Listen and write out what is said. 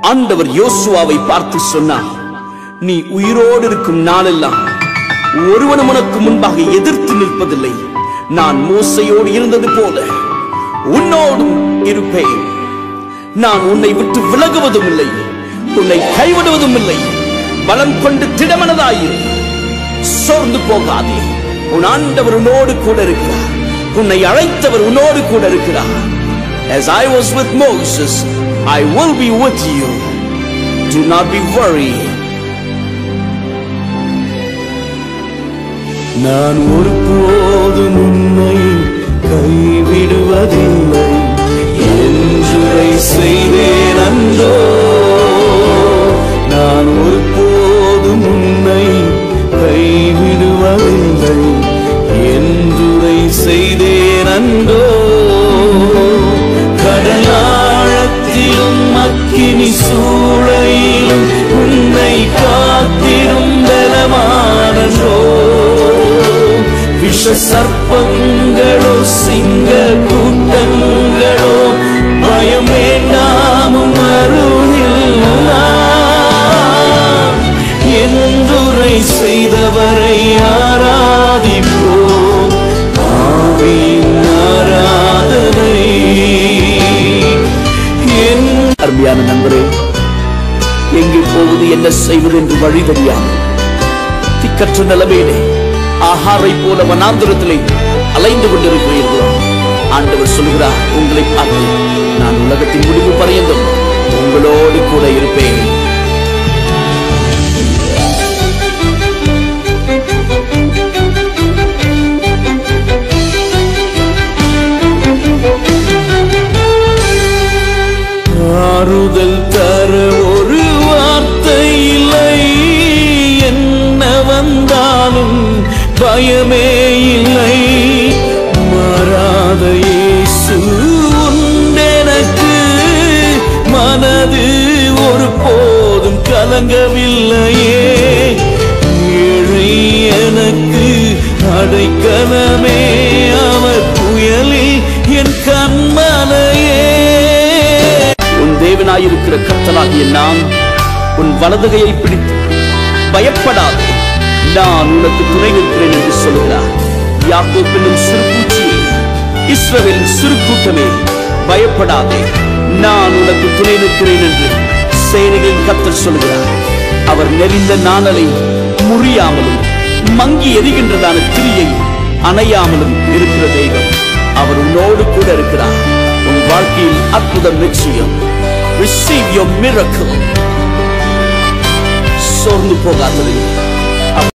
ஆண்டவர் யோசுவாவை பார்த்து சொன்னார், நீ உயிரோடு இருக்கும் நாளெல்லாம் ஒருவனும் உனக்கு முன்பாக எதிர்த்து நிற்பதில்லை. நான் மோசையோடு இருந்தது போல உன்னோடும் இருப்பேன். நான் உன்னை விட்டு விலகுவதும் இல்லை, உன்னை கைவிடுவதும் இல்லை. பலம் கொண்டு திடமனதாயிரு, சோர்ந்து போகாதே. உன் ஆண்டவர் உன்னோடு கூட இருக்கிறார், உன்னை அழைத்தவர் உன்னோடு கூட இருக்கிறார். As I was with Moses, I will be with you. Do not be worried. நான் ஒருபோதும் உன்னை கைவிடுவதில்லை என்றுரை செய்தேன் அன்றோ. நான் ஒருபோதும் உன்னை கைவிடுவதில்லை என்றுரை செய்தேன் அன்றோ. கடலாழத்திலும் அக்கினி சூளையிலும் உன்னை காத்திடும் பலமானன்றோ. விஷ சர்ப்பங்களோ சிங்க கூட்டங்களோ பயம் வேண்டாமும் அருளில் என்றுரை செய்தவரை ஆராதிப்போம். ஆவியின் ஆராதனை. அருமையான நண்பரே, எங்கே போவது என்ன செய்வது என்று வழி தெரியாமல் திக்கற்ற நிலைமையிலே ஆகாரை போல வனாந்திரத்திலே அலைந்து கொண்டிருக்கிறீர்களோ, ஆண்டவர் சொல்கிறார், உங்களை பார்த்து, நான் உலகத்தின் முடிவு பரியந்தம் உங்களோடு கூட இருப்பேன். ஆறுதல் தர ஒரு வார்த்தை இல்லை, என்ன வந்தாலும் பயமே இல்லை. மாறாத இயேசு உண்டெனக்கு, மனது ஒரு போதும் கலங்கவில்லையே. ஏழை எனக்கு அடைக்கலமே, அவர் புயலில் என் கண்மலையே. உன் தேவனாயிருக்கிற கர்த்தராகிய நான் உன் வலதுகையை பிடித்து பயப்படாதே, நான் உனக்கு துணை நிற்கிறேன் என்று சொல்கிறார். யாக்கோப் என்னும் சிறு பூச்சியே, இஸ்ரவேலின் சிறு கூட்டமே, பயப்படாதே, நான் உனக்கு துணை நிற்கிறேன் என்று சேனைகளின் கர்த்தர் சொல்கிறார். அவர் நெறிந்த நாணலை முறியாமலும் மங்கி எரிகின்றதான திரியை அணையாமலும் இருக்கிற தெய்வம். அவர் உன்னோடு கூட இருக்கிறார். உன் வாழ்க்கையில் அற்புதம் நிச்சயம். Receive your miracle. சோர்ந்து போகாதே.